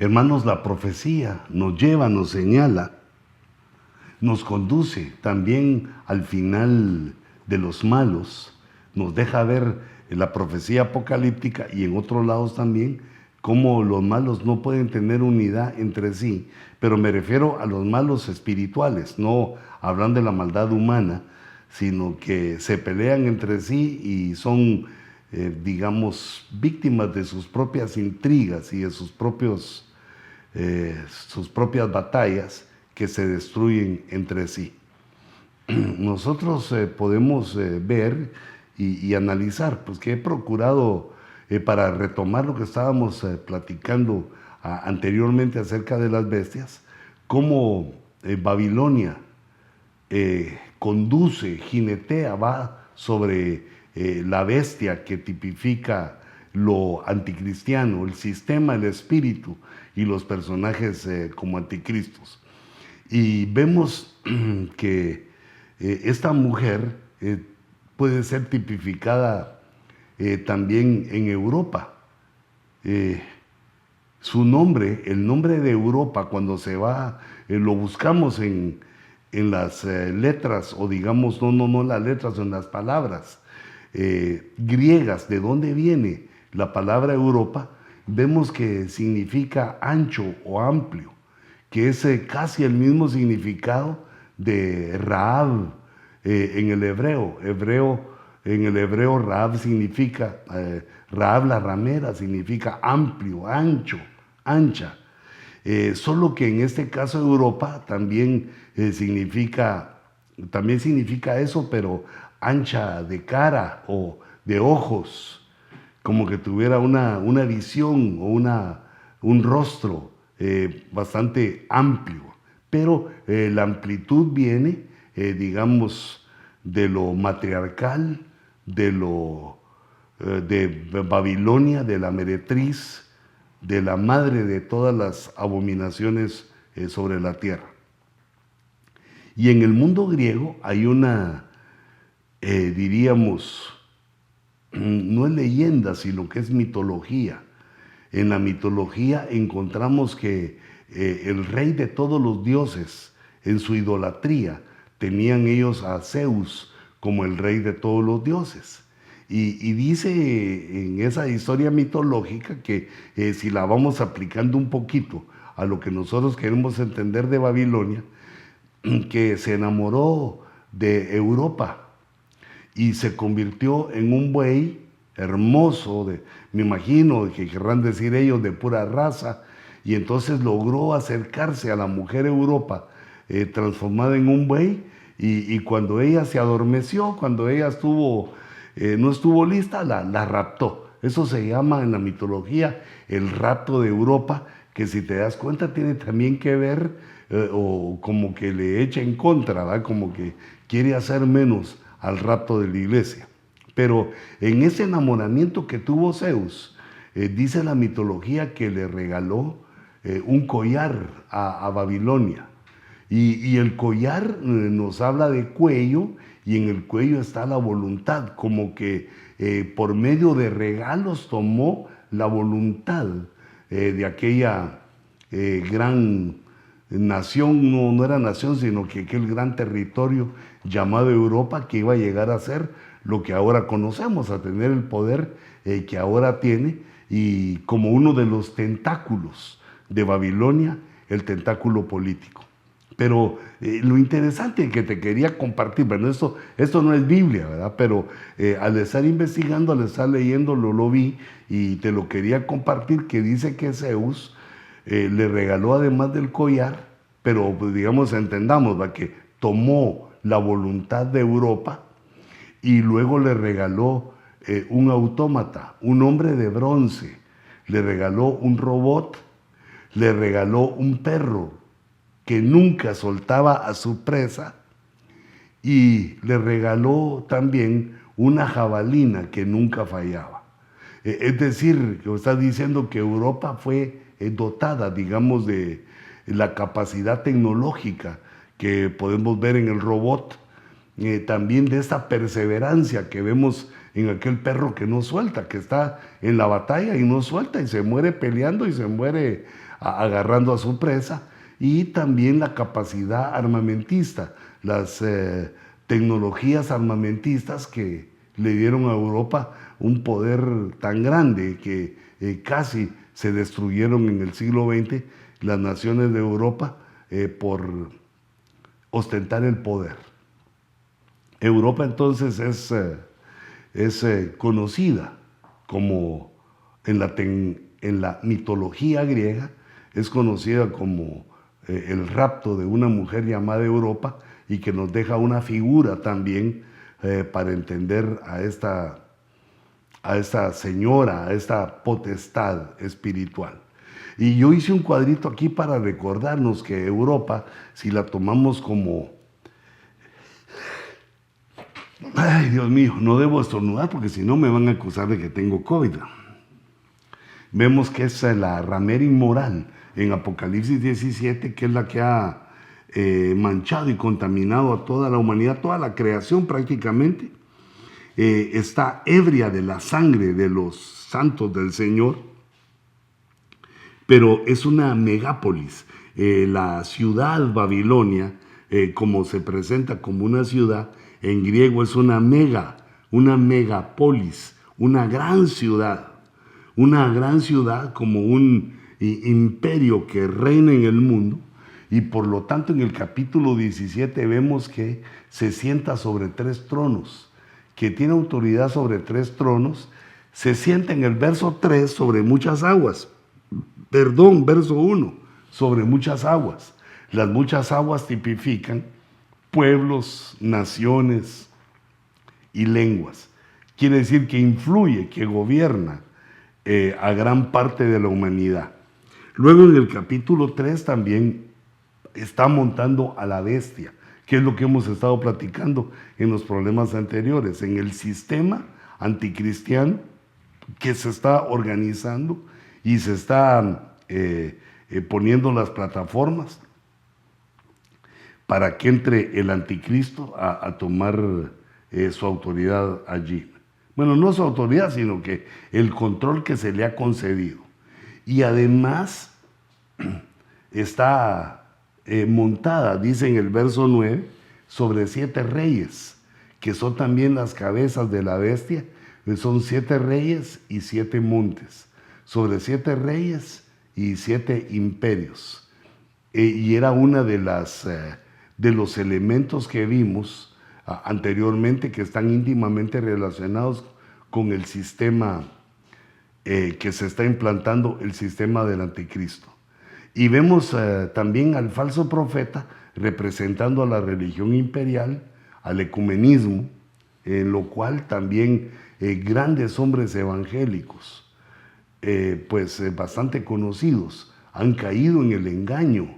Hermanos, la profecía nos lleva, nos señala, nos conduce también al final de los malos, nos deja ver en la profecía apocalíptica y en otros lados también cómo los malos no pueden tener unidad entre sí, pero me refiero a los malos espirituales, no hablando de la maldad humana, sino que se pelean entre sí y son, digamos, víctimas de sus propias intrigas y de sus propias batallas que se destruyen entre sí. Nosotros podemos ver y analizar, pues que he procurado, para retomar lo que estábamos platicando anteriormente acerca de las bestias, cómo Babilonia conduce, jinetea, va sobre la bestia que tipifica lo anticristiano, el sistema, el espíritu y los personajes como anticristos. Y vemos que esta mujer puede ser tipificada también en Europa. Su nombre, el nombre de Europa, cuando se va, lo buscamos en las letras, o digamos, no las letras, en las palabras griegas, de dónde viene la palabra Europa, vemos que significa ancho o amplio, que es casi el mismo significado de Rahab en el hebreo. En el hebreo Rahab significa, Rahab la ramera, significa amplio, ancho, ancha. Solo que en este caso Europa también significa eso, pero ancha de cara o de ojos, como que tuviera una visión o un rostro bastante amplio. Pero la amplitud viene, digamos, de lo matriarcal, de Babilonia, de la meretriz, de la madre de todas las abominaciones sobre la tierra. Y en el mundo griego hay una, diríamos, no es leyenda, sino que es mitología. En la mitología encontramos que el rey de todos los dioses, en su idolatría, tenían ellos a Zeus como el rey de todos los dioses. Y dice en esa historia mitológica que si la vamos aplicando un poquito a lo que nosotros queremos entender de Babilonia, que se enamoró de Europa y se convirtió en un buey hermoso, me imagino que querrán decir ellos de pura raza, y entonces logró acercarse a la mujer Europa transformada en un buey, y cuando ella se adormeció, cuando ella no estuvo lista, la raptó. Eso se llama en la mitología el rapto de Europa, que si te das cuenta tiene también que ver, o como que le echa en contra, ¿verdad? Como que quiere hacer menos al rapto de la iglesia. Pero en ese enamoramiento que tuvo Zeus, dice la mitología que le regaló un collar a Babilonia. Y el collar nos habla de cuello, y en el cuello está la voluntad, como que por medio de regalos tomó la voluntad de aquella gran nación, no era nación, sino que aquel gran territorio llamado Europa, que iba a llegar a ser lo que ahora conocemos, a tener el poder que ahora tiene, y como uno de los tentáculos de Babilonia, el tentáculo político. Pero lo interesante que te quería compartir, bueno, esto no es Biblia, ¿verdad? Pero al estar investigando, al estar leyendo, lo vi y te lo quería compartir, que dice que Zeus le regaló, además del collar, pero pues, digamos, entendamos, ¿va?, que tomó la voluntad de Europa y luego le regaló un autómata, un hombre de bronce, le regaló un robot, le regaló un perro que nunca soltaba a su presa, y le regaló también una jabalina que nunca fallaba. Es decir, que está diciendo que Europa fue dotada, digamos, de la capacidad tecnológica que podemos ver en el robot, también de esta perseverancia que vemos en aquel perro que no suelta, que está en la batalla y no suelta, y se muere peleando y se muere agarrando a su presa, y también la capacidad armamentista, las tecnologías armamentistas que le dieron a Europa un poder tan grande que casi se destruyeron en el siglo XX las naciones de Europa por ostentar el poder. Europa entonces es conocida como en la mitología griega, es conocida como el rapto de una mujer llamada Europa, y que nos deja una figura también para entender a esta señora, a esta potestad espiritual. Y yo hice un cuadrito aquí para recordarnos que Europa, si la tomamos como... Ay, Dios mío, no debo estornudar porque si no me van a acusar de que tengo COVID. Vemos que es la ramera inmoral en Apocalipsis 17, que es la que ha manchado y contaminado a toda la humanidad, toda la creación prácticamente. Está ebria de la sangre de los santos del Señor, pero es una megápolis. La ciudad Babilonia, como se presenta como una ciudad, en griego es una megapolis, una gran ciudad como un imperio que reina en el mundo. Y por lo tanto en el capítulo 17 vemos que se sienta sobre 3 tronos, que tiene autoridad sobre 3 tronos, se sienta en el verso 3 sobre muchas aguas. Perdón, verso 1, sobre muchas aguas. Las muchas aguas tipifican pueblos, naciones y lenguas. Quiere decir que influye, que gobierna a gran parte de la humanidad. Luego en el capítulo 3 también está montando a la bestia, que es lo que hemos estado platicando en los problemas anteriores, en el sistema anticristiano que se está organizando y se está poniendo las plataformas para que entre el anticristo a tomar su autoridad allí. Bueno, no su autoridad, sino que el control que se le ha concedido. Y además está montada, dice en el verso 9, sobre 7 reyes, que son también las cabezas de la bestia. Son 7 reyes y 7 montes, sobre 7 reyes y 7 imperios. Y era una de los elementos que vimos anteriormente, que están íntimamente relacionados con el sistema que se está implantando, el sistema del anticristo. Y vemos también al falso profeta representando a la religión imperial, al ecumenismo, en lo cual también grandes hombres evangélicos, bastante conocidos, han caído en el engaño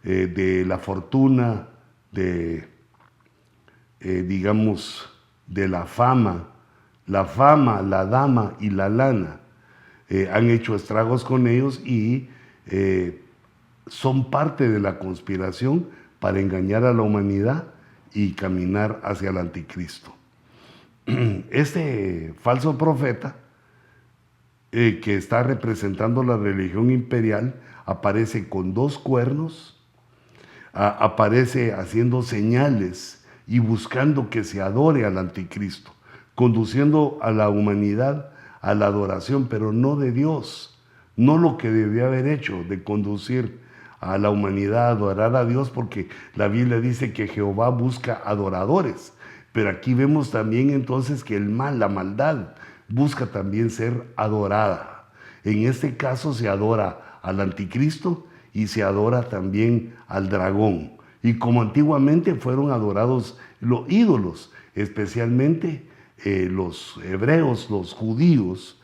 de la fortuna, digamos, de la fama, la dama y la lana. Han hecho estragos con ellos y son parte de la conspiración para engañar a la humanidad y caminar hacia el anticristo. Este falso profeta que está representando la religión imperial aparece con 2 cuernos, aparece haciendo señales y buscando que se adore al anticristo, conduciendo a la humanidad a la adoración, pero no de Dios, no lo que debía haber hecho, de conducir a la humanidad a adorar a Dios, porque la Biblia dice que Jehová busca adoradores. Pero aquí vemos también entonces que el mal, la maldad, busca también ser adorada. En este caso se adora al anticristo y se adora también al dragón. Y como antiguamente fueron adorados los ídolos, especialmente los hebreos, los judíos,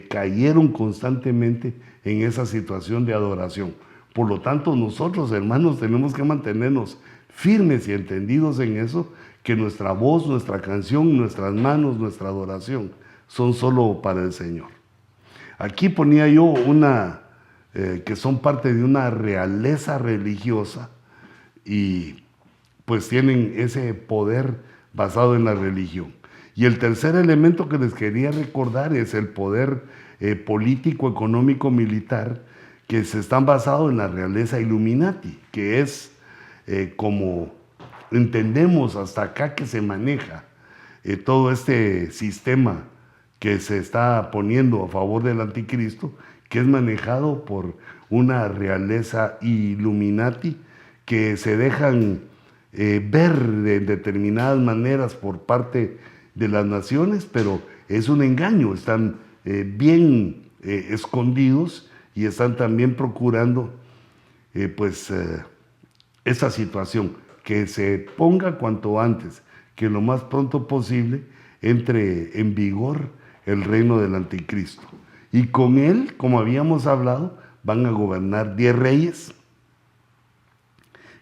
cayeron constantemente en esa situación de adoración. Por lo tanto, nosotros, hermanos, tenemos que mantenernos firmes y entendidos en eso, que nuestra voz, nuestra canción, nuestras manos, nuestra adoración son solo para el Señor. Aquí ponía yo que son parte de una realeza religiosa y pues tienen ese poder basado en la religión. Y el tercer elemento que les quería recordar es el poder político, económico, militar, que se están basados en la realeza Illuminati, que es como entendemos hasta acá que se maneja todo este sistema que se está poniendo a favor del anticristo, que es manejado por una realeza Illuminati que se dejan ver de determinadas maneras por parte de las naciones, pero es un engaño, están bien escondidos y están también procurando esa situación, que se ponga cuanto antes, que lo más pronto posible entre en vigor el reino del anticristo. Y con él, como habíamos hablado, van a gobernar 10 reyes,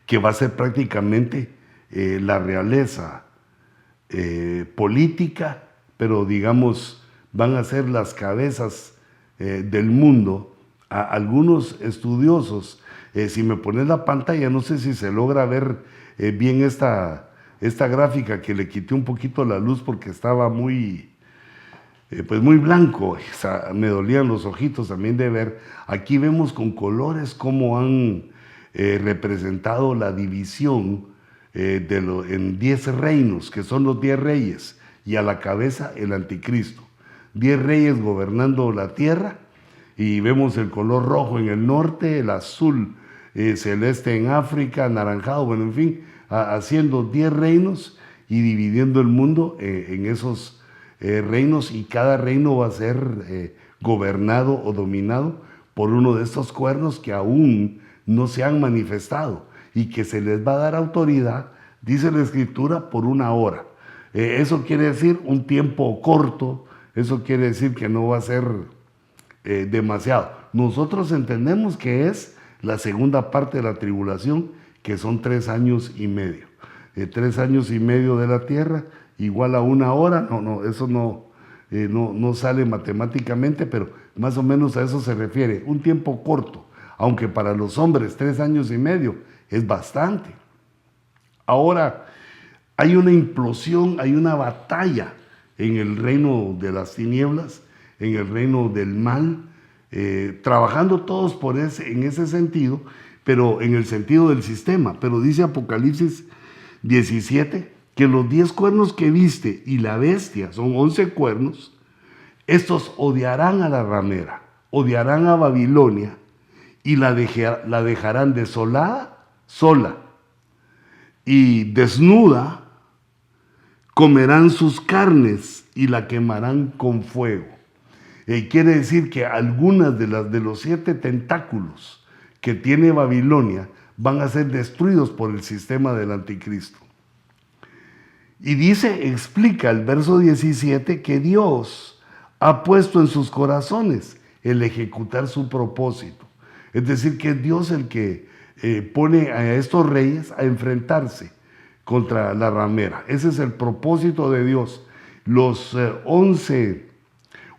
que va a ser prácticamente la realeza política, pero digamos, van a ser las cabezas del mundo. Algunos estudiosos, si me pones la pantalla, no sé si se logra ver bien esta gráfica, que le quité un poquito la luz porque estaba muy blanco, o sea, me dolían los ojitos también de ver. Aquí vemos con colores cómo han representado la división en 10 reinos, que son los 10 reyes, y a la cabeza el anticristo. 10 reyes gobernando la tierra, y vemos el color rojo en el norte, el azul celeste en África, anaranjado, bueno, en fin, haciendo 10 reinos y dividiendo el mundo en esos reinos, y cada reino va a ser gobernado o dominado por uno de estos cuernos que aún no se han manifestado y que se les va a dar autoridad, dice la Escritura, por 1 hora. Eso quiere decir un tiempo corto, eso quiere decir que no va a ser demasiado. Nosotros entendemos que es la segunda parte de la tribulación, que son 3 años y medio. 3 años y medio de la tierra igual a 1 hora, eso no sale matemáticamente, pero más o menos a eso se refiere, un tiempo corto, aunque para los hombres 3 años y medio es bastante. Ahora, hay una implosión, hay una batalla en el reino de las tinieblas, en el reino del mal, trabajando todos en ese sentido, pero en el sentido del sistema. Pero dice Apocalipsis 17 que los 10 cuernos que viste y la bestia, son 11 cuernos, estos odiarán a la ramera, odiarán a Babilonia y la dejarán desolada, sola y desnuda, comerán sus carnes y la quemarán con fuego. Quiere decir que algunas de los 7 tentáculos que tiene Babilonia van a ser destruidos por el sistema del anticristo. Y explica el verso 17 que Dios ha puesto en sus corazones el ejecutar su propósito. Es decir, que es Dios el que pone a estos reyes a enfrentarse contra la ramera. Ese es el propósito de Dios. Los 11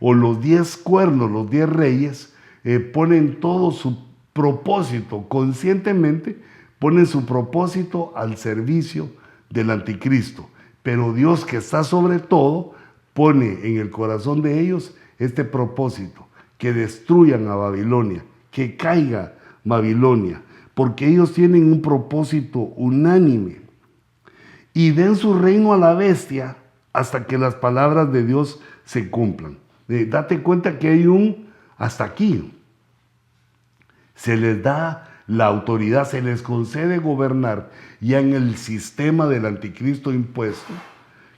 o los 10 cuernos, los 10 reyes, ponen todo su propósito, conscientemente ponen su propósito al servicio del anticristo. Pero Dios, que está sobre todo, pone en el corazón de ellos este propósito, que destruyan a Babilonia, que caiga Babilonia, porque ellos tienen un propósito unánime, y den su reino a la bestia hasta que las palabras de Dios se cumplan. Date cuenta que hay hasta aquí. Se les da la autoridad, se les concede gobernar ya en el sistema del anticristo impuesto,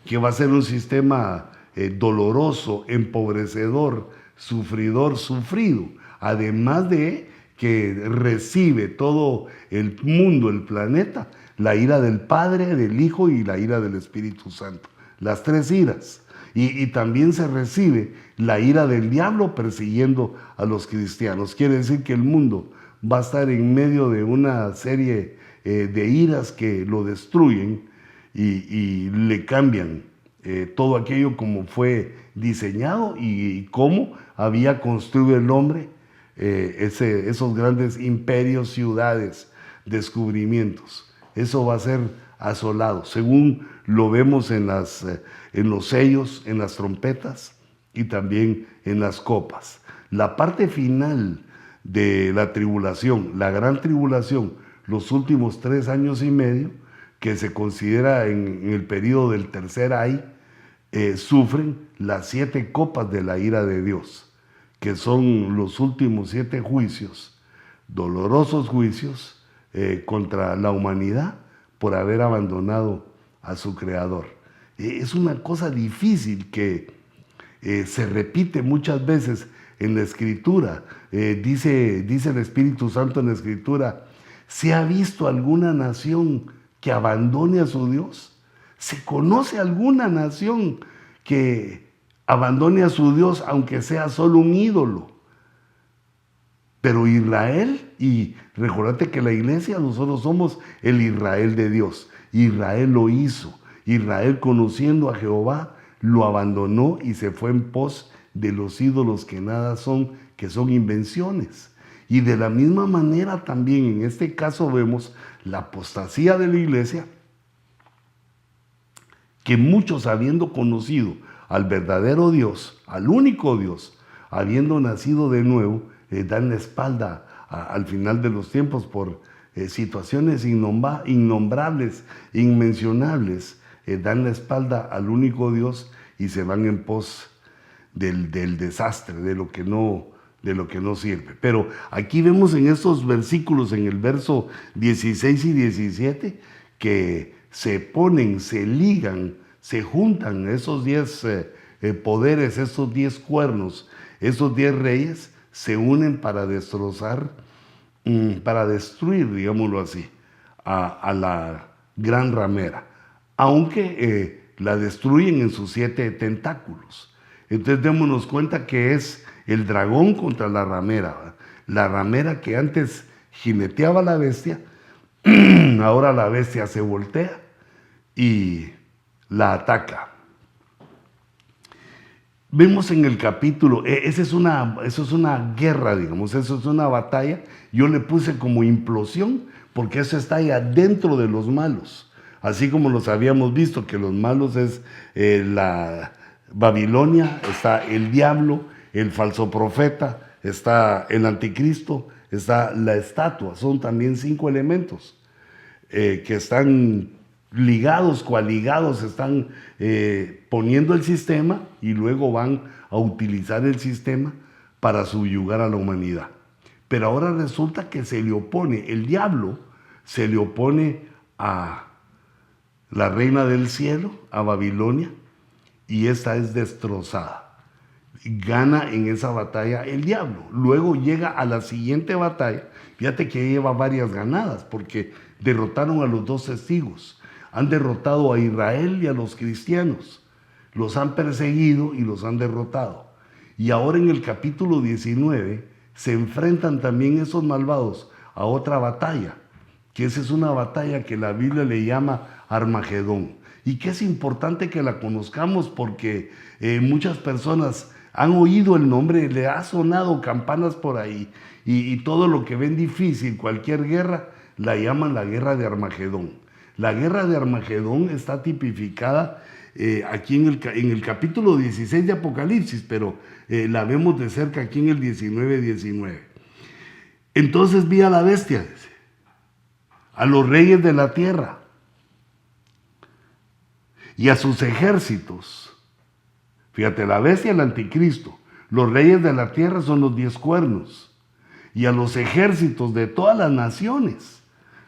que va a ser un sistema doloroso, empobrecedor, sufrido, además de que recibe todo el mundo, el planeta, la ira del Padre, del Hijo y la ira del Espíritu Santo, las 3 iras. Y también se recibe la ira del diablo persiguiendo a los cristianos. Quiere decir que el mundo va a estar en medio de una serie de iras que lo destruyen y le cambian todo aquello como fue diseñado y cómo había construido el hombre esos grandes imperios, ciudades, descubrimientos. Eso va a ser asolado, según lo vemos en los sellos, en las trompetas y también en las copas. La parte final de la tribulación, la gran tribulación, los últimos 3 años y medio, que se considera en el periodo del tercer ay, sufren las 7 copas de la ira de Dios, que son los últimos 7 juicios, dolorosos juicios contra la humanidad por haber abandonado a su Creador. Es una cosa difícil que se repite muchas veces en la Escritura. Dice el Espíritu Santo en la Escritura: ¿se ha visto alguna nación que abandone a su Dios? ¿Se conoce alguna nación que abandone a su Dios aunque sea solo un ídolo? Pero Israel, y recordate que la iglesia, nosotros somos el Israel de Dios. Israel lo hizo. Israel, conociendo a Jehová, lo abandonó y se fue en pos de los ídolos que nada son, que son invenciones. Y de la misma manera también en este caso vemos la apostasía de la iglesia, que muchos, habiendo conocido al verdadero Dios, al único Dios, habiendo nacido de nuevo, dan la espalda al final de los tiempos por situaciones innombrables, inmencionables, dan la espalda al único Dios y se van en pos del desastre, de lo que no sirve. Pero aquí vemos en estos versículos, en el verso 16 y 17, que se ponen, se ligan, se juntan esos 10 poderes, esos 10 cuernos, esos 10 reyes, se unen para destrozar, para destruir, digámoslo así, a la gran ramera, aunque la destruyen en sus 7 tentáculos. Entonces démonos cuenta que es el dragón contra la ramera, ¿verdad? La ramera que antes jineteaba a la bestia, ahora la bestia se voltea y la ataca. Vemos en el capítulo, eso es una guerra, digamos, eso es una batalla. Yo le puse como implosión, porque eso está ahí adentro de los malos. Así como los habíamos visto, que los malos es la Babilonia, está el diablo, el falso profeta, está el anticristo, está la estatua. Son también 5 elementos que están ligados, coaligados, están poniendo el sistema y luego van a utilizar el sistema para subyugar a la humanidad. Pero ahora resulta que se le opone, el diablo se le opone a la reina del cielo, a Babilonia, y esta es destrozada. Gana en esa batalla el diablo. Luego llega a la siguiente batalla. Fíjate que lleva varias ganadas porque derrotaron a los 2 testigos. Han derrotado a Israel y a los cristianos. Los han perseguido y los han derrotado. Y ahora en el capítulo 19 se enfrentan también esos malvados a otra batalla, que esa es una batalla que la Biblia le llama Armagedón. Y que es importante que la conozcamos porque muchas personas han oído el nombre, le ha sonado campanas por ahí, y todo lo que ven difícil, cualquier guerra, la llaman la guerra de Armagedón. La guerra de Armagedón está tipificada aquí en el capítulo 16 de Apocalipsis, pero la vemos de cerca aquí en el 19:19. Entonces vi a la bestia, dice, a los reyes de la tierra y a sus ejércitos. Fíjate, la bestia, el anticristo. Los reyes de la tierra son los 10 cuernos. Y a los ejércitos de todas las naciones,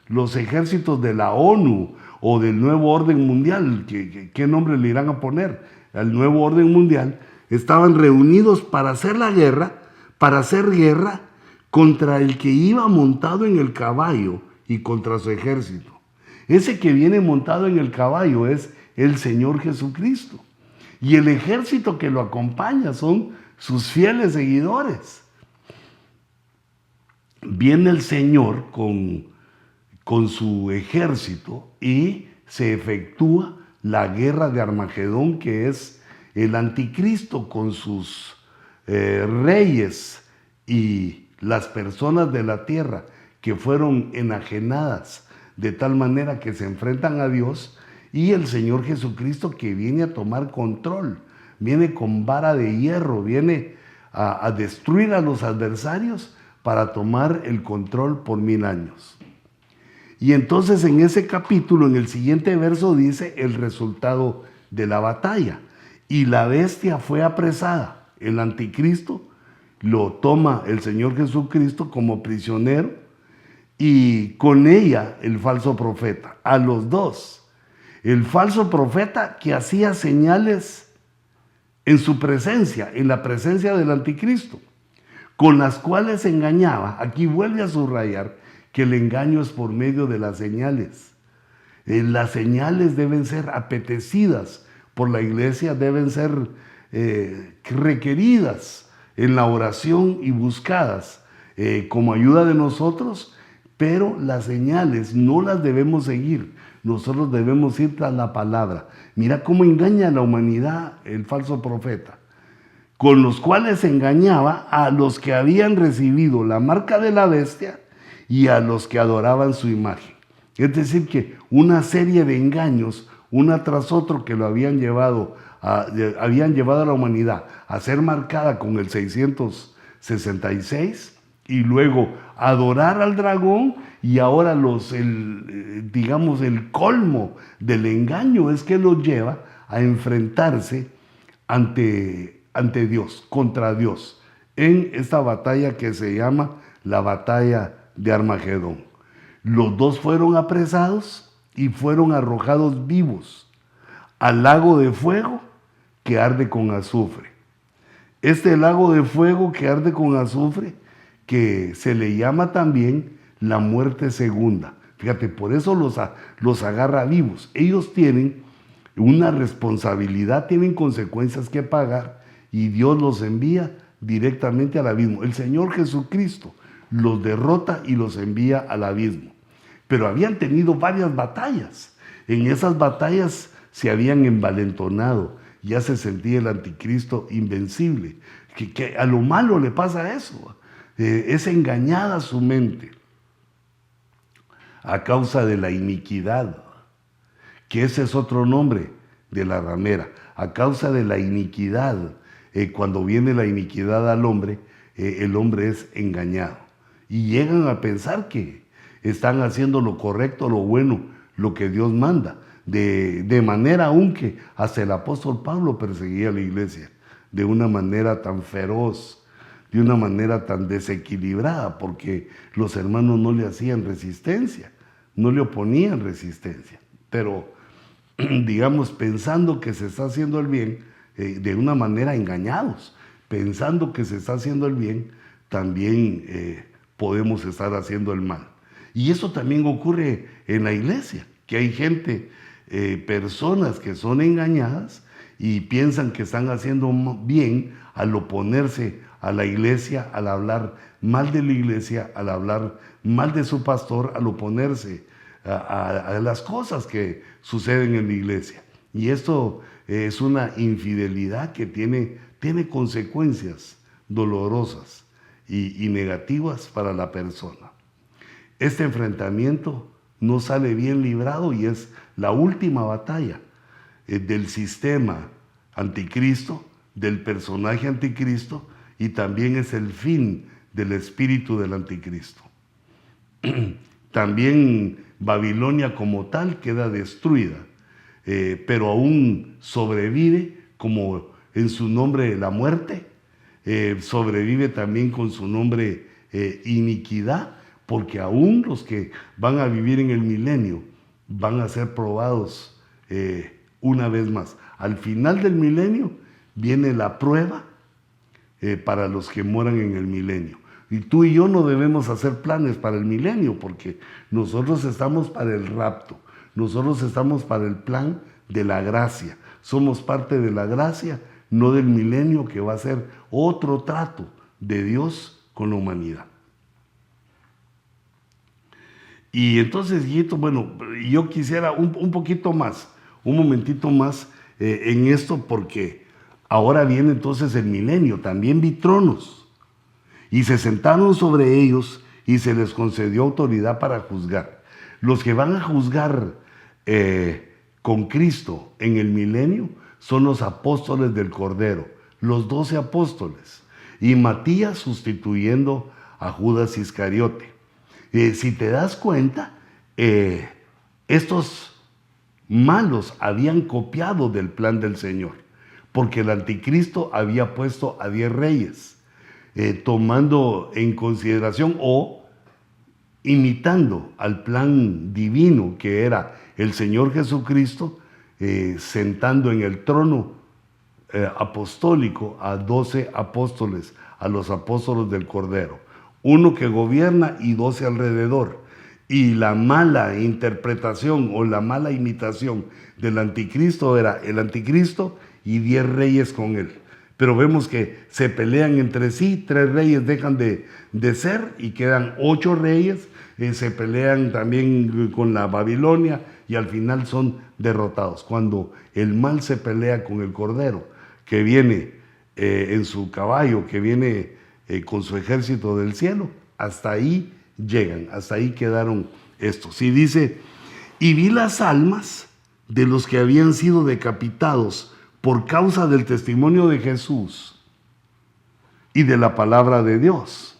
los ejércitos de la ONU o del nuevo orden mundial, ¿qué nombre le irán a poner al nuevo orden mundial? Estaban reunidos para hacer la guerra, para hacer guerra contra el que iba montado en el caballo y contra su ejército. Ese que viene montado en el caballo es el Señor Jesucristo. Y el ejército que lo acompaña son sus fieles seguidores. Viene el Señor con su ejército y se efectúa la guerra de Armagedón, que es el anticristo con sus reyes y las personas de la tierra que fueron enajenadas de tal manera que se enfrentan a Dios, y el Señor Jesucristo que viene a tomar control, viene con vara de hierro, viene a destruir a los adversarios para tomar el control por 1000 años. Y entonces en ese capítulo, en el siguiente verso, dice el resultado de la batalla. Y la bestia fue apresada. El anticristo lo toma el Señor Jesucristo como prisionero y con ella el falso profeta. A los dos. El falso profeta que hacía señales en su presencia, en la presencia del anticristo, con las cuales engañaba. Aquí vuelve a subrayar que el engaño es por medio de las señales. Las señales deben ser apetecidas por la iglesia, deben ser requeridas en la oración y buscadas como ayuda de nosotros, pero las señales no las debemos seguir. Nosotros debemos ir tras la palabra. Mira cómo engaña a la humanidad el falso profeta, con los cuales engañaba a los que habían recibido la marca de la bestia y a los que adoraban su imagen. Es decir, que una serie de engaños, una tras otro, que lo habían llevado a la humanidad a ser marcada con el 666 y luego adorar al dragón, y ahora el colmo del engaño es que los lleva a enfrentarse ante Dios, contra Dios, en esta batalla que se llama la batalla de Armagedón. Los dos fueron apresados y fueron arrojados vivos al lago de fuego que arde con azufre. Este lago de fuego que arde con azufre, que se le llama también la muerte segunda. Fíjate, por eso los agarra vivos. Ellos tienen una responsabilidad, tienen consecuencias que pagar, y Dios los envía directamente al abismo. El Señor Jesucristo los derrota y los envía al abismo. Pero habían tenido varias batallas. En esas batallas se habían envalentonado. Ya se sentía el anticristo invencible. Que a lo malo le pasa eso. Es engañada su mente a causa de la iniquidad, que ese es otro nombre de la ramera. A causa de la iniquidad, cuando viene la iniquidad al hombre, el hombre es engañado. Y llegan a pensar que están haciendo lo correcto, lo bueno, lo que Dios manda. De manera aún que hasta el apóstol Pablo perseguía a la iglesia de una manera tan feroz, de una manera tan desequilibrada, porque los hermanos no le hacían resistencia, no le oponían resistencia. Pero, digamos, pensando que se está haciendo el bien, de una manera engañados, pensando que se está haciendo el bien, también podemos estar haciendo el mal. Y eso también ocurre en la iglesia, que hay gente, personas que son engañadas y piensan que están haciendo bien al oponerse a la iglesia, al hablar mal de la iglesia, al hablar mal de su pastor, al oponerse a las cosas que suceden en la iglesia. Y esto es una infidelidad que tiene consecuencias dolorosas y negativas para la persona. Este enfrentamiento no sale bien librado y es la última batalla del sistema anticristo, del personaje anticristo, y también es el fin del espíritu del anticristo. También Babilonia como tal queda destruida, pero aún sobrevive como en su nombre la muerte, sobrevive también con su nombre iniquidad, porque aún los que van a vivir en el milenio van a ser probados una vez más. Al final del milenio viene la prueba para los que moran en el milenio. Y tú y yo no debemos hacer planes para el milenio, porque nosotros estamos para el rapto, nosotros estamos para el plan de la gracia. Somos parte de la gracia, no del milenio, que va a ser otro trato de Dios con la humanidad. Y entonces, Guito, bueno, yo quisiera un poquito más, un momentito más en esto, porque ahora viene entonces el milenio. También vi tronos y se sentaron sobre ellos y se les concedió autoridad para juzgar. Los que van a juzgar con Cristo en el milenio son los apóstoles del Cordero, los 12 apóstoles, y Matías sustituyendo a Judas Iscariote. Si te das cuenta, estos malos habían copiado del plan del Señor, porque el anticristo había puesto a 10 reyes, tomando en consideración o imitando al plan divino que era el Señor Jesucristo, sentando en el trono apostólico a 12 apóstoles, a los apóstoles del Cordero, uno que gobierna y 12 alrededor. Y la mala interpretación o la mala imitación del anticristo era el anticristo y 10 reyes con él. Pero vemos que se pelean entre sí, 3 reyes dejan de ser y quedan 8 reyes, se pelean también con la Babilonia y al final son derrotados. Cuando el mal se pelea con el Cordero, que viene en su caballo, que viene con su ejército del cielo, hasta ahí llegan, hasta ahí quedaron estos. Y dice, y vi las almas de los que habían sido decapitados por causa del testimonio de Jesús y de la palabra de Dios,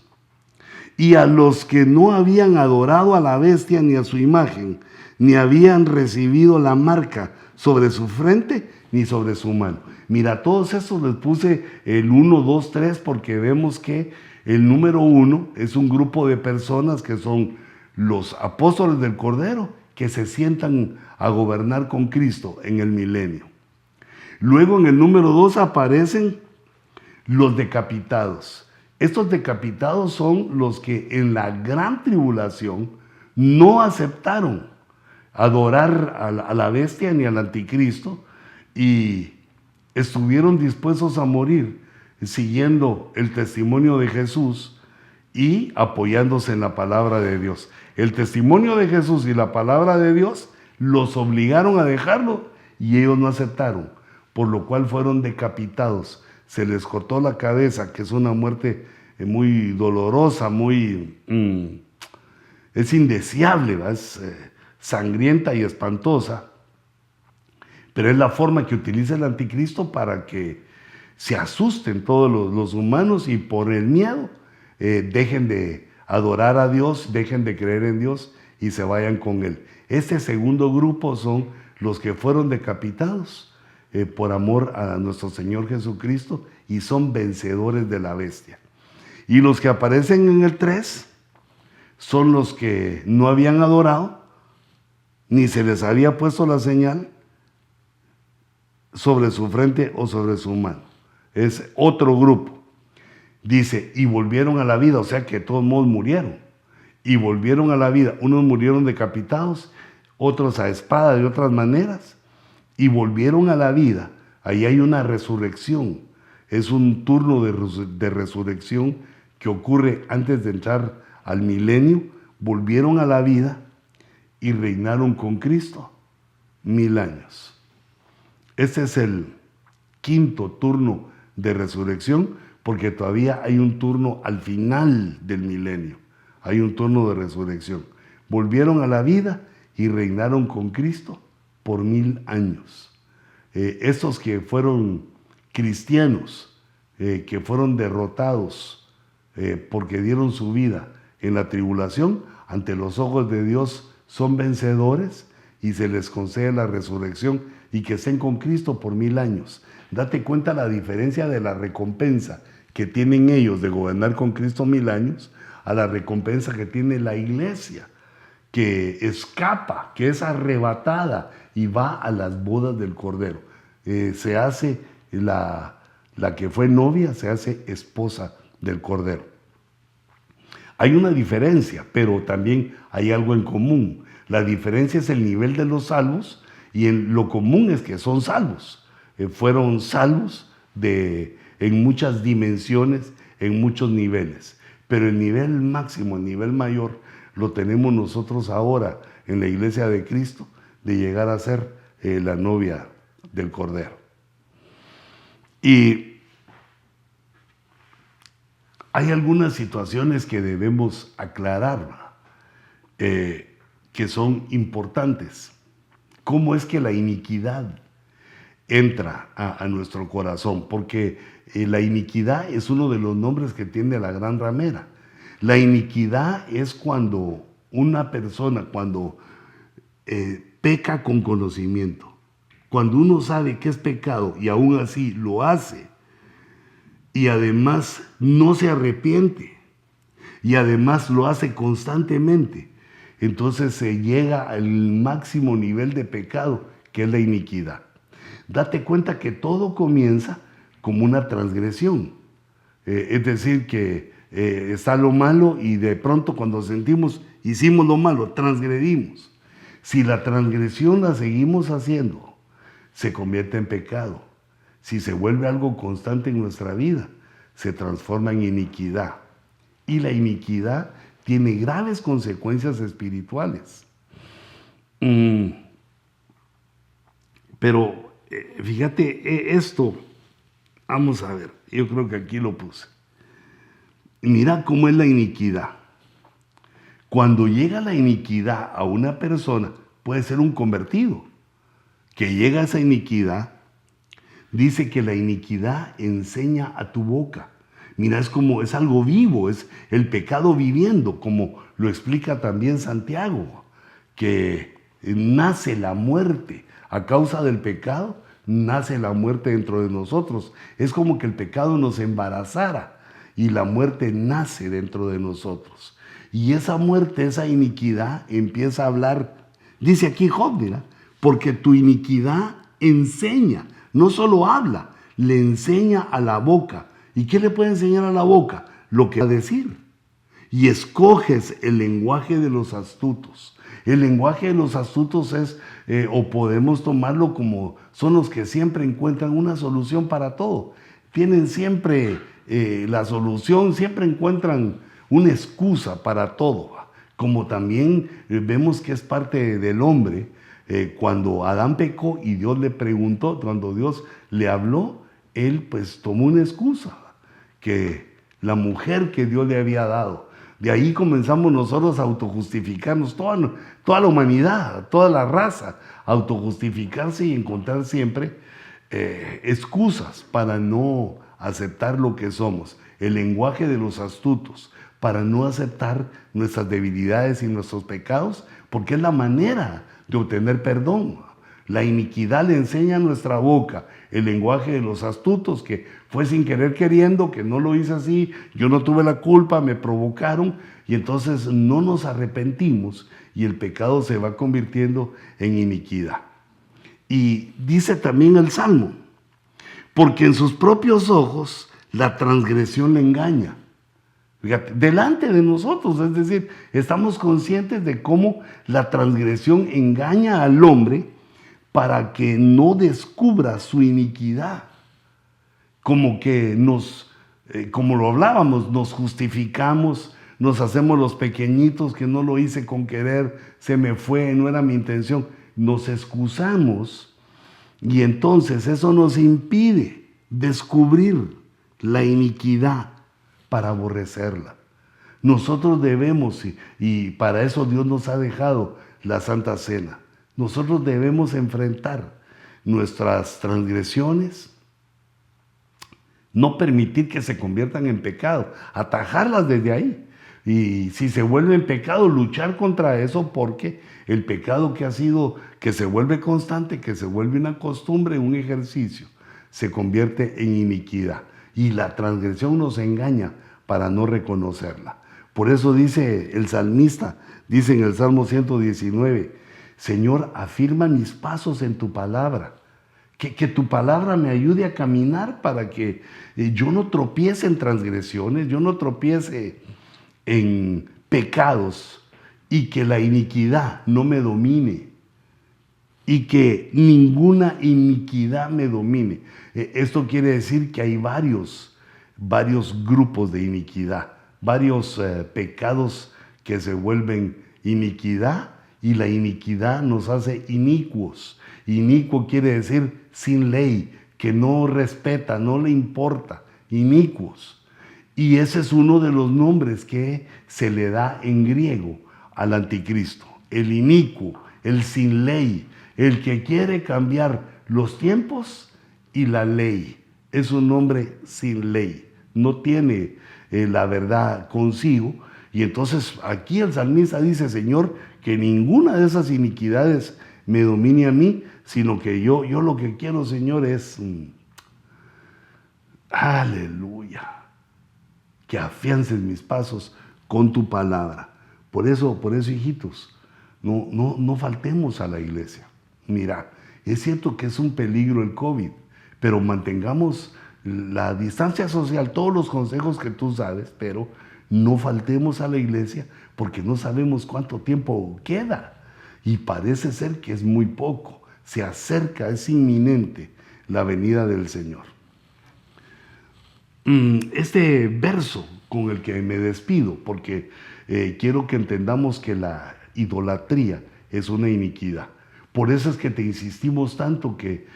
y a los que no habían adorado a la bestia ni a su imagen, ni habían recibido la marca sobre su frente ni sobre su mano. Mira, todos estos les puse el 1, 2, 3 porque vemos que el número 1 es un grupo de personas que son los apóstoles del Cordero, que se sientan a gobernar con Cristo en el milenio. Luego en el número 2 aparecen los decapitados. Estos decapitados son los que en la gran tribulación no aceptaron adorar a la bestia ni al anticristo y estuvieron dispuestos a morir siguiendo el testimonio de Jesús y apoyándose en la palabra de Dios. El testimonio de Jesús y la palabra de Dios los obligaron a dejarlo y ellos no aceptaron, por lo cual fueron decapitados. Se les cortó la cabeza, que es una muerte muy dolorosa, es indeseable, ¿va? Es sangrienta y espantosa, pero es la forma que utiliza el anticristo para que se asusten todos los humanos y por el miedo dejen de adorar a Dios, dejen de creer en Dios y se vayan con Él. Este segundo grupo son los que fueron decapitados por amor a nuestro Señor Jesucristo y son vencedores de la bestia. Y los que aparecen en el 3 son los que no habían adorado, ni se les había puesto la señal sobre su frente o sobre su mano. Es otro grupo. Dice, y volvieron a la vida, o sea que todos modos murieron. Y volvieron a la vida. Unos murieron decapitados, otros a espada de otras maneras, y volvieron a la vida. Ahí hay una resurrección. Es un turno de resurrección que ocurre antes de entrar al milenio. Volvieron a la vida y reinaron con Cristo 1000 años. Este es el quinto turno de resurrección, porque todavía hay un turno al final del milenio. Hay un turno de resurrección. Volvieron a la vida y reinaron con Cristo por 1000 años. Estos que fueron cristianos, que fueron derrotados porque dieron su vida en la tribulación, ante los ojos de Dios son vencedores y se les concede la resurrección y que estén con Cristo por 1000 años. Date cuenta la diferencia de la recompensa que tienen ellos de gobernar con Cristo 1000 años a la recompensa que tiene la iglesia, que escapa, que es arrebatada y va a las bodas del Cordero. Se hace la que fue novia, se hace esposa del Cordero. Hay una diferencia, pero también hay algo en común. La diferencia es el nivel de los salvos y en lo común es que son salvos. Fueron salvos en muchas dimensiones, en muchos niveles. Pero el nivel máximo, el nivel mayor, lo tenemos nosotros ahora en la Iglesia de Cristo, de llegar a ser la novia del Cordero. Y hay algunas situaciones que debemos aclarar, que son importantes. ¿Cómo es que la iniquidad entra a nuestro corazón? Porque la iniquidad es uno de los nombres que tiene la gran ramera. La iniquidad es cuando una persona, cuando peca con conocimiento, cuando uno sabe que es pecado y aún así lo hace, y además no se arrepiente, y además lo hace constantemente, entonces se llega al máximo nivel de pecado, que es la iniquidad. Date cuenta que todo comienza como una transgresión. Es decir, que está lo malo y de pronto cuando sentimos, hicimos lo malo, transgredimos. Si la transgresión la seguimos haciendo, se convierte en pecado. Si se vuelve algo constante en nuestra vida, se transforma en iniquidad. Y la iniquidad tiene graves consecuencias espirituales. Pero fíjate esto, vamos a ver, yo creo que aquí lo puse. Mira cómo es la iniquidad. Cuando llega la iniquidad a una persona, puede ser un convertido, que llega a esa iniquidad, dice que la iniquidad enseña a tu boca. Mira, es algo vivo, es el pecado viviendo, como lo explica también Santiago, que nace la muerte. A causa del pecado, nace la muerte dentro de nosotros. Es como que el pecado nos embarazara y la muerte nace dentro de nosotros. Y esa muerte, esa iniquidad empieza a hablar, dice aquí Job, mira, porque tu iniquidad enseña, no solo habla, le enseña a la boca. ¿Y qué le puede enseñar a la boca? Lo que va a decir. Y escoges el lenguaje de los astutos. El lenguaje de los astutos es, o podemos tomarlo como, son los que siempre encuentran una solución para todo. Tienen siempre la solución, siempre encuentran una excusa para todo. Como también vemos que es parte del hombre, cuando Adán pecó y Dios le preguntó, cuando Dios le habló, él pues tomó una excusa, que la mujer que Dios le había dado. De ahí comenzamos nosotros a autojustificarnos, toda la humanidad, toda la raza, a autojustificarse y encontrar siempre excusas para no aceptar lo que somos. El lenguaje de los astutos, para no aceptar nuestras debilidades y nuestros pecados, porque es la manera de obtener perdón. La iniquidad le enseña a nuestra boca, el lenguaje de los astutos, que fue sin querer queriendo, que no lo hice así, yo no tuve la culpa, me provocaron, y entonces no nos arrepentimos y el pecado se va convirtiendo en iniquidad. Y dice también el Salmo, porque en sus propios ojos la transgresión le engaña. Fíjate, delante de nosotros, es decir, estamos conscientes de cómo la transgresión engaña al hombre para que no descubra su iniquidad. Como que como lo hablábamos, nos justificamos, nos hacemos los pequeñitos, que no lo hice con querer, se me fue, no era mi intención. Nos excusamos y entonces eso nos impide descubrir la iniquidad para aborrecerla. Nosotros debemos, y para eso Dios nos ha dejado la Santa Cena, nosotros debemos enfrentar nuestras transgresiones, no permitir que se conviertan en pecado, atajarlas desde ahí. Y si se vuelve en pecado, luchar contra eso, porque el pecado que se vuelve constante, que se vuelve una costumbre, un ejercicio, se convierte en iniquidad. Y la transgresión nos engaña para no reconocerla. Por eso dice el salmista, dice en el Salmo 119, Señor, afirma mis pasos en tu palabra. Que tu palabra me ayude a caminar para que yo no tropiece en transgresiones, yo no tropiece en pecados y que la iniquidad no me domine y que ninguna iniquidad me domine. Esto quiere decir que hay varios grupos de iniquidad, varios pecados que se vuelven iniquidad y la iniquidad nos hace inicuos. Inicuo quiere decir sin ley, que no respeta, no le importa, inicuos. Y ese es uno de los nombres que se le da en griego al anticristo, el inicuo, el sin ley, el que quiere cambiar los tiempos y la ley. Es un hombre sin ley, no tiene la verdad consigo Y entonces aquí el salmista dice, Señor, que ninguna de esas iniquidades me domine a mí, sino que yo lo que quiero, Señor, es, aleluya, que afiances mis pasos con tu palabra. Por eso, hijitos, no faltemos a la iglesia. Mira, es cierto que es un peligro el COVID, pero mantengamos la distancia social, todos los consejos que tú sabes, pero no faltemos a la iglesia porque no sabemos cuánto tiempo queda. Y parece ser que es muy poco. Se acerca, es inminente la venida del Señor. Este verso con el que me despido, porque quiero que entendamos que la idolatría es una iniquidad. Por eso es que te insistimos tanto que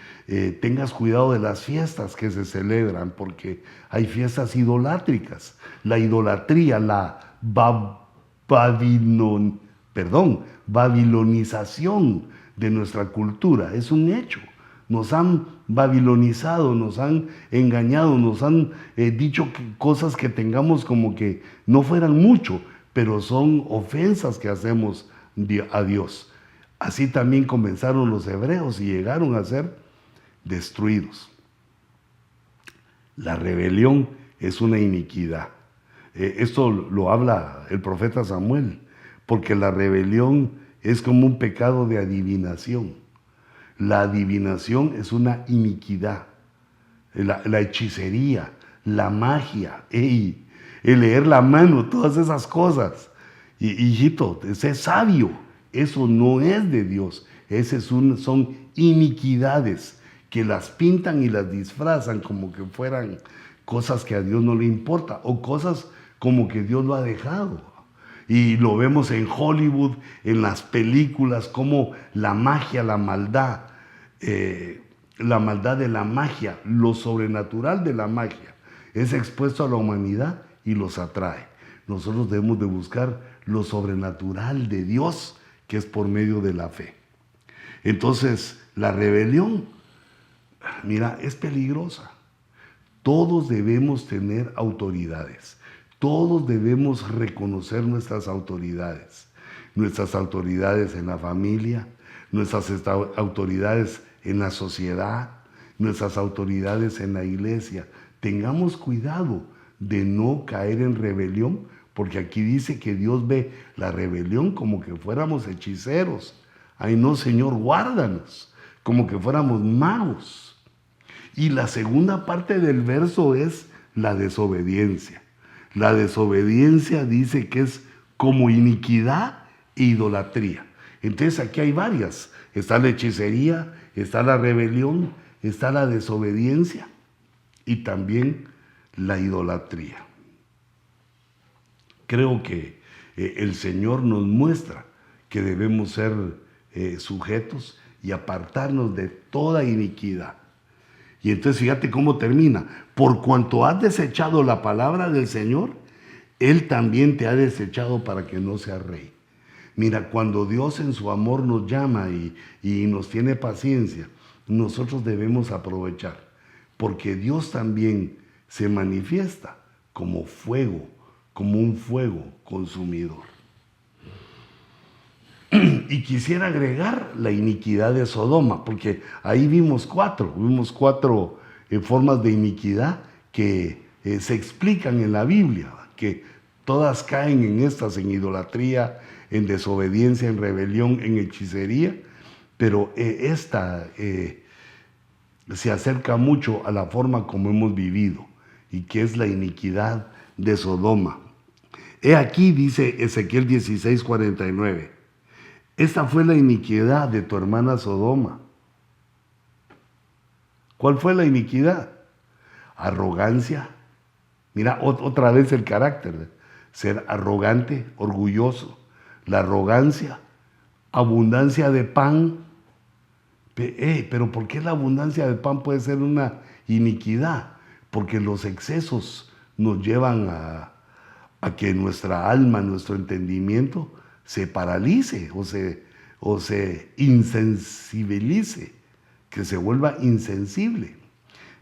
tengas cuidado de las fiestas que se celebran, porque hay fiestas idolátricas. La idolatría, la babilonización de nuestra cultura es un hecho. Nos han babilonizado, nos han engañado, nos han dicho cosas que tengamos como que no fueran mucho, pero son ofensas que hacemos a Dios. Así también comenzaron los hebreos y llegaron a ser destruidos. La rebelión es una iniquidad. Esto lo habla el profeta Samuel, porque la rebelión es como un pecado de adivinación. La adivinación es una iniquidad. La hechicería, la magia, el leer la mano, todas esas cosas. Hijito, sé sabio. Eso no es de Dios. Son iniquidades que las pintan y las disfrazan como que fueran cosas que a Dios no le importa o cosas como que Dios lo ha dejado. Y lo vemos en Hollywood, en las películas, como la magia, la maldad de la magia, lo sobrenatural de la magia, es expuesto a la humanidad y los atrae. Nosotros debemos de buscar lo sobrenatural de Dios, que es por medio de la fe. Entonces, la rebelión, mira, es peligrosa. Todos debemos tener autoridades. Todos debemos reconocer nuestras autoridades en la familia, nuestras autoridades en la sociedad, nuestras autoridades en la iglesia. Tengamos cuidado de no caer en rebelión, porque aquí dice que Dios ve la rebelión como que fuéramos hechiceros. Ay no, Señor, guárdanos, como que fuéramos magos. Y la segunda parte del verso es la desobediencia. La desobediencia dice que es como iniquidad e idolatría. Entonces aquí hay varias. Está la hechicería, está la rebelión, está la desobediencia y también la idolatría. Creo que el Señor nos muestra que debemos ser sujetos y apartarnos de toda iniquidad. Y entonces fíjate cómo termina. Por cuanto has desechado la palabra del Señor, Él también te ha desechado para que no seas rey. Mira, cuando Dios en su amor nos llama y nos tiene paciencia, nosotros debemos aprovechar, porque Dios también se manifiesta como fuego, como un fuego consumidor. Y quisiera agregar la iniquidad de Sodoma, porque ahí vimos cuatro formas de iniquidad que se explican en la Biblia, que todas caen en estas, en idolatría, en desobediencia, en rebelión, en hechicería, pero esta se acerca mucho a la forma como hemos vivido, y que es la iniquidad de Sodoma. He aquí, dice Ezequiel 16:49, esta fue la iniquidad de tu hermana Sodoma. ¿Cuál fue la iniquidad? Arrogancia. Mira, otra vez el carácter. Ser arrogante, orgulloso. La arrogancia, abundancia de pan. Pero ¿por qué la abundancia de pan puede ser una iniquidad? Porque los excesos nos llevan a que nuestra alma, nuestro entendimiento se paralice o se insensibilice, que se vuelva insensible.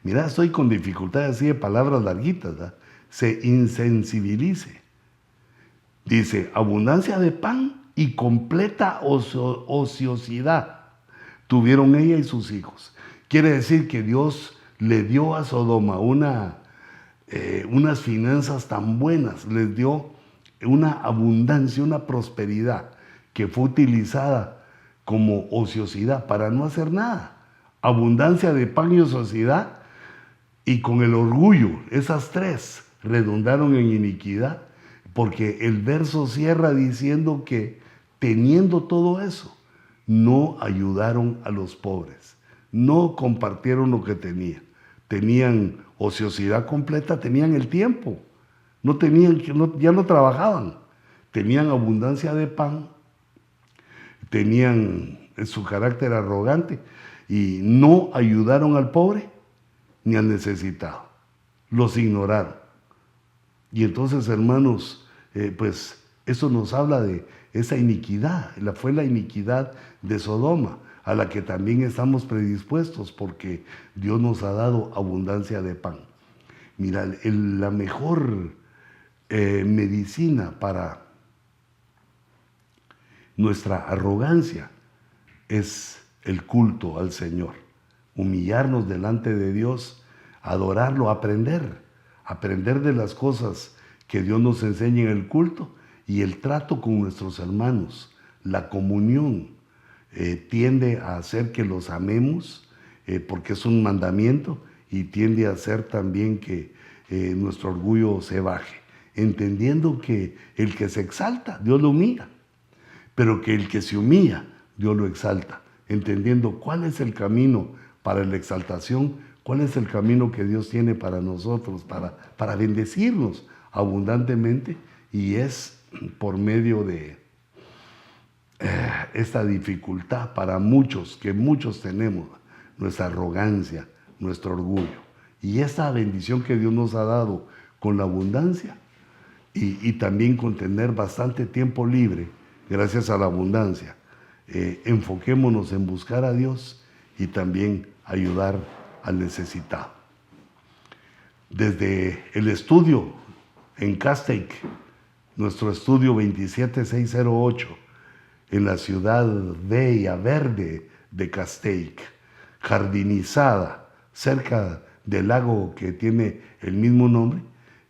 Mira, estoy con dificultades así de palabras larguitas, ¿verdad? Se insensibilice. Dice, abundancia de pan y completa ociosidad tuvieron ella y sus hijos. Quiere decir que Dios le dio a Sodoma unas finanzas tan buenas, les dio una abundancia, una prosperidad que fue utilizada como ociosidad para no hacer nada. Abundancia de pan y ociosidad, y con el orgullo, esas tres redundaron en iniquidad, porque el verso cierra diciendo que teniendo todo eso, no ayudaron a los pobres, no compartieron lo que tenían. Tenían ociosidad completa, tenían el tiempo, ya no trabajaban, tenían abundancia de pan, tenían su carácter arrogante y no ayudaron al pobre ni al necesitado, los ignoraron. Y entonces, hermanos, pues eso nos habla de esa iniquidad, fue la iniquidad de Sodoma, a la que también estamos predispuestos porque Dios nos ha dado abundancia de pan. Mira, la mejor medicina para nuestra arrogancia es el culto al Señor, humillarnos delante de Dios, adorarlo, aprender de las cosas que Dios nos enseña en el culto y el trato con nuestros hermanos, la comunión. Tiende a hacer que los amemos, porque es un mandamiento, y tiende a hacer también que nuestro orgullo se baje, entendiendo que el que se exalta, Dios lo humilla, pero que el que se humilla, Dios lo exalta, entendiendo cuál es el camino para la exaltación, cuál es el camino que Dios tiene para nosotros, para bendecirnos abundantemente, y es por medio de esta dificultad para muchos, que muchos tenemos, nuestra arrogancia, nuestro orgullo, y esta bendición que Dios nos ha dado con la abundancia y también con tener bastante tiempo libre, gracias a la abundancia. Enfoquémonos en buscar a Dios y también ayudar al necesitado. Desde el estudio en Castaic, nuestro estudio 27608, en la ciudad bella, verde de Castaic, jardinizada, cerca del lago que tiene el mismo nombre,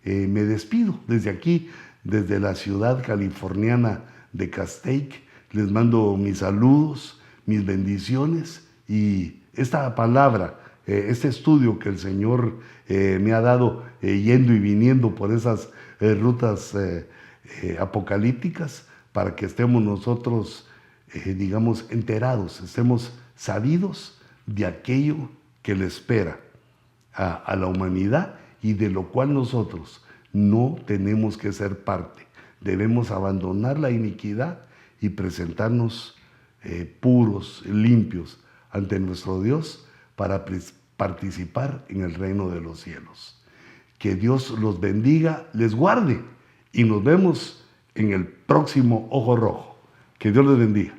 me despido desde aquí, desde la ciudad californiana de Castaic. Les mando mis saludos, mis bendiciones, y esta palabra, este estudio que el Señor me ha dado yendo y viniendo por esas rutas apocalípticas, para que estemos nosotros, digamos, enterados, estemos sabidos de aquello que le espera a la humanidad y de lo cual nosotros no tenemos que ser parte. Debemos abandonar la iniquidad y presentarnos puros, limpios ante nuestro Dios para participar en el reino de los cielos. Que Dios los bendiga, les guarde, y nos vemos en el próximo Ojo Rojo. Que Dios les bendiga.